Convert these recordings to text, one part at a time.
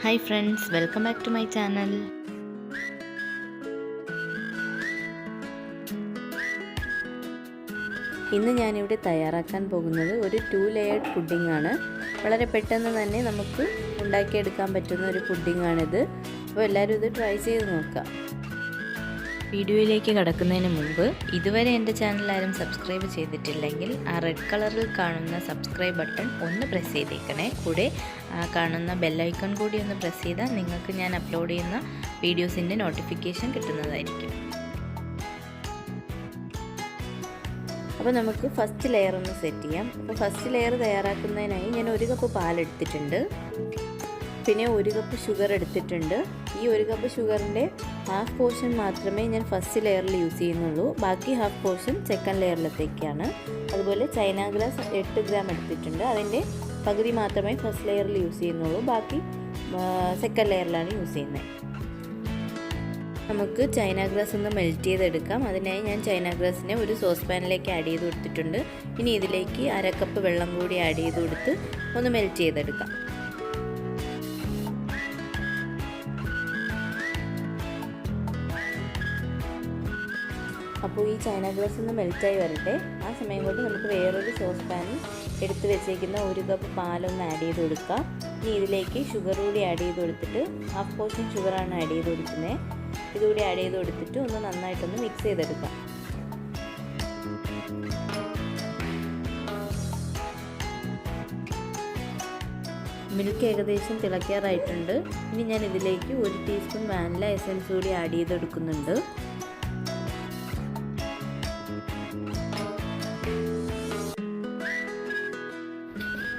Hi friends, welcome back to my channel. ഇന്ന് ഞാനിവിടെ തയ്യാറാക്കാൻ പോകുന്നത് ഒരു 2 ലെയർഡ് പുഡിംഗ് ആണ്. വളരെ പെട്ടെന്ന് തന്നെ നമുക്ക് ഉണ്ടാക്കിയെടുക്കാൻ പറ്റുന്ന ഒരു പുഡിംഗ് ആണിത്. അപ്പോൾ എല്ലാവരും ഇത് ട്രൈ ചെയ്ത് നോക്കുക. വീഡിയോയിലേക്ക് കടക്കുന്നതിന് മുമ്പ് ഇതുവരെ എൻ്റെ ചാനൽ ആരും സബ്സ്ക്രൈബ് ചെയ്തിട്ടില്ലെങ്കിൽ ആ റെഡ് കളറിൽ കാണുന്ന സബ്സ്ക്രൈബ് ബട്ടൺ ഒന്ന് പ്രസ് ചെയ്തേക്കണേ. കൂടെ കാണുന്ന ബെല്ലൈക്കൺ കൂടി ഒന്ന് പ്രസ് ചെയ്താൽ നിങ്ങൾക്ക് ഞാൻ അപ്ലോഡ് ചെയ്യുന്ന വീഡിയോസിൻ്റെ നോട്ടിഫിക്കേഷൻ കിട്ടുന്നതായിരിക്കും. അപ്പോൾ നമുക്ക് ഫസ്റ്റ് ലെയർ ഒന്ന് സെറ്റ് ചെയ്യാം. അപ്പോൾ ഫസ്റ്റ് ലെയർ തയ്യാറാക്കുന്നതിനായി ഞാൻ 1 കപ്പ് പാലെടുത്തിട്ടുണ്ട്, പിന്നെ 1 കപ്പ് ഷുഗർ എടുത്തിട്ടുണ്ട്. ഈ 1 കപ്പ് ഷുഗറിൻ്റെ ഹാഫ് പോർഷൻ മാത്രമേ ഞാൻ ഫസ്റ്റ് ലെയറിൽ യൂസ് ചെയ്യുന്നുള്ളൂ, ബാക്കി ഹാഫ് പോർഷൻ സെക്കൻഡ് ലെയറിലത്തേക്കാണ്. അതുപോലെ ചൈന ഗ്രാസ് 8 ഗ്രാം എടുത്തിട്ടുണ്ട്, അതിൻ്റെ പകുതി മാത്രമേ ഫസ്റ്റ് ലെയറിൽ യൂസ് ചെയ്യുന്നുള്ളൂ, ബാക്കി സെക്കൻഡ് ലെയറിലാണ് യൂസ് ചെയ്യുന്നത്. നമുക്ക് ചൈന ഗ്രാസ് ഒന്ന് മെൽറ്റ് ചെയ്തെടുക്കാം. അതിനായി ഞാൻ ചൈന ഗ്രാസിനെ ഒരു സോസ് പാനിലേക്ക് ആഡ് ചെയ്ത് കൊടുത്തിട്ടുണ്ട്. ഇനി ഇതിലേക്ക് 1/2 കപ്പ് വെള്ളം കൂടി ആഡ് ചെയ്ത് കൊടുത്ത് ഒന്ന് മെൽറ്റ് ചെയ്തെടുക്കാം. അപ്പോൾ ഈ ചൈന ഗ്രാസ് ഒന്ന് മെൽറ്റായി വരട്ടെ. ആ സമയം കൊണ്ട് നമുക്ക് വേറൊരു സോസ് പാനിൽ എടുത്ത് വെച്ചേക്കുന്ന 1 കപ്പ് പാലൊന്ന് ആഡ് ചെയ്ത് കൊടുക്കാം. ഇനി ഇതിലേക്ക് ഷുഗർ കൂടി ആഡ് ചെയ്ത് കൊടുത്തിട്ട്, ഹാഫ് പോർഷൻ ഷുഗറാണ് ആഡ് ചെയ്ത് കൊടുക്കുന്നത്, ഇതുകൂടി ആഡ് ചെയ്ത് കൊടുത്തിട്ട് ഒന്ന് നന്നായിട്ടൊന്ന് മിക്സ് ചെയ്തെടുക്കാം. മിൽക്ക് ഏകദേശം തിളയ്ക്കാറായിട്ടുണ്ട്. ഇനി ഞാൻ ഇതിലേക്ക് 1 ടീസ്പൂൺ വാനില എസൻസ് കൂടി ആഡ് ചെയ്തെടുക്കുന്നുണ്ട്.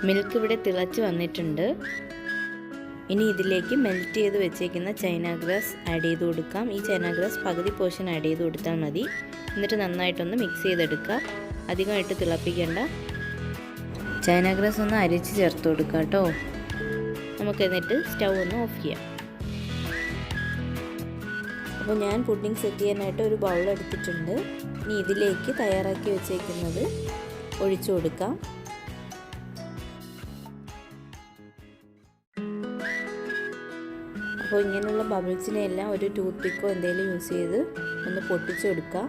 മിൽക്ക് ഇവിടെ തിളച്ച് വന്നിട്ടുണ്ട്. ഇനി ഇതിലേക്ക് മെൽറ്റ് ചെയ്ത് വെച്ചേക്കുന്ന ചൈന ഗ്രാസ് ആഡ് ചെയ്ത് കൊടുക്കാം. ഈ ചൈന ഗ്രാസ് പകുതി പോർഷൻ ആഡ് ചെയ്ത് കൊടുത്താൽ മതി. എന്നിട്ട് നന്നായിട്ടൊന്ന് മിക്സ് ചെയ്തെടുക്കുക. അധികമായിട്ട് തിളപ്പിക്കേണ്ട. ചൈന ഗ്രാസ് ഒന്ന് അരിച്ച് ചേർത്ത് കൊടുക്കുക കേട്ടോ. നമുക്ക് എന്നിട്ട് സ്റ്റൗ ഒന്ന് ഓഫ് ചെയ്യാം. അപ്പോൾ ഞാൻ പുഡിംഗ് സെറ്റ് ചെയ്യാനായിട്ട് ഒരു ബൗൾ എടുത്തിട്ടുണ്ട്. ഇനി ഇതിലേക്ക് തയ്യാറാക്കി വെച്ചേക്കുന്നത് ഒഴിച്ചു കൊടുക്കാം. അപ്പോൾ ഇങ്ങനെയുള്ള ബബിൾസിനെ എല്ലാം ഒരു ടൂത്ത് പിക്കോ എന്തെങ്കിലും യൂസ് ചെയ്ത് ഒന്ന് പൊട്ടിച്ചെടുക്കുക.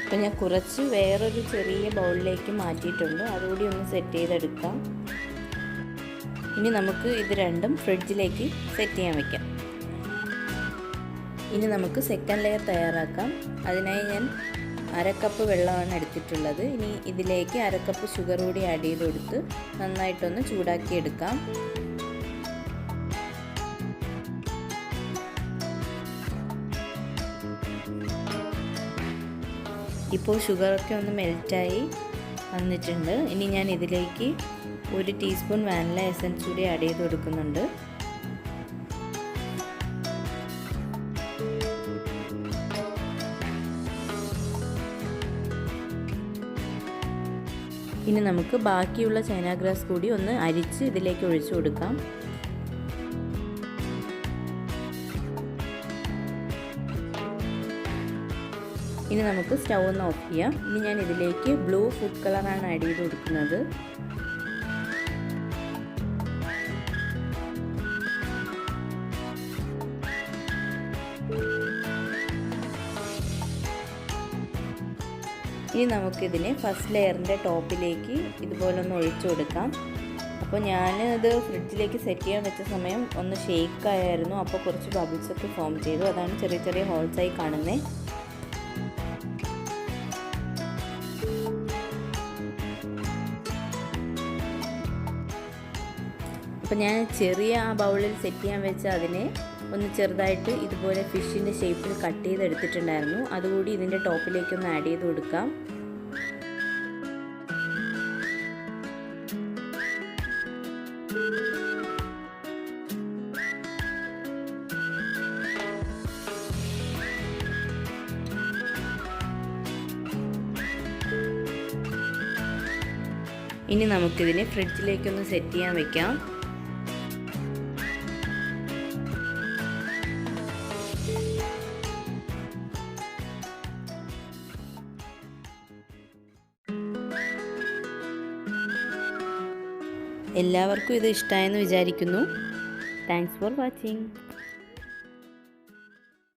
അപ്പോൾ ഞാൻ കുറച്ച് വേറൊരു ചെറിയ ബൗളിലേക്ക് മാറ്റിയിട്ടുണ്ട്, അതുകൂടി ഒന്ന് സെറ്റ് ചെയ്തെടുക്കാം. ഇനി നമുക്ക് ഇത് രണ്ടും ഫ്രിഡ്ജിലേക്ക് സെറ്റ് ചെയ്യാൻ വയ്ക്കാം. ഇനി നമുക്ക് സെക്കൻഡ് ലെയർ തയ്യാറാക്കാം. അതിനായി ഞാൻ 1/2 കപ്പ് വെള്ളമാണ് എടുത്തിട്ടുള്ളത്. ഇനി ഇതിലേക്ക് 1/2 കപ്പ് ഷുഗർ കൂടി ആഡ് ചെയ്ത് കൊടുത്ത് നന്നായിട്ടൊന്ന് ചൂടാക്കി എടുക്കാം. ഇപ്പോൾ ഷുഗറൊക്കെ ഒന്ന് മെൽറ്റായി വന്നിട്ടുണ്ട്. ഇനി ഞാൻ ഇതിലേക്ക് 1 ടീസ്പൂൺ വാനില എസൻസ് കൂടി ആഡ് ചെയ്ത് കൊടുക്കുന്നുണ്ട്. ഇനി നമുക്ക് ബാക്കിയുള്ള ചൈന ഗ്രാസ് കൂടി ഒന്ന് അരിച്ച് ഇതിലേക്ക് ഒഴിച്ചു കൊടുക്കാം. ഇനി നമുക്ക് സ്റ്റൗ ഒന്ന് ഓഫ് ചെയ്യാം. ഇനി ഞാൻ ഇതിലേക്ക് ബ്ലൂ ഫുഡ് കളറാണ് ആഡ് ചെയ്ത് കൊടുക്കുന്നത്. ഇനി നമുക്കിതിനെ ഫസ്റ്റ് ലെയറിൻ്റെ ടോപ്പിലേക്ക് ഇതുപോലെ ഒന്ന് ഒഴിച്ചു കൊടുക്കാം. അപ്പോൾ ഞാനിത് ഫ്രിഡ്ജിലേക്ക് സെറ്റ് ചെയ്യാൻ വെച്ച സമയം ഒന്ന് ഷേക്ക് ആയിരുന്നു, അപ്പോൾ കുറച്ച് ബബിൾസൊക്കെ ഫോം ചെയ്തു. അതാണ് ചെറിയ ചെറിയ ഹോൾസായി കാണുന്നത്. അപ്പോൾ ഞാൻ ചെറിയ ആ ബൗളിൽ സെറ്റ് ചെയ്യാൻ വെച്ച അതിനെ ഒന്ന് ചെറുതായിട്ട് ഇതുപോലെ ഫിഷിൻ്റെ ഷേപ്പിൽ കട്ട് ചെയ്തെടുത്തിട്ടുണ്ടായിരുന്നു. അതുകൂടി ഇതിൻ്റെ ടോപ്പിലേക്കൊന്ന് ആഡ് ചെയ്ത് കൊടുക്കാം. ഇനി നമുക്കിതിനെ ഫ്രിഡ്ജിലേക്കൊന്ന് സെറ്റ് ചെയ്യാൻ വെക്കാം. എല്ലാവർക്കും ഇത് ഇഷ്ടമായെന്ന് വിചാരിക്കുന്നു. Thanks for watching.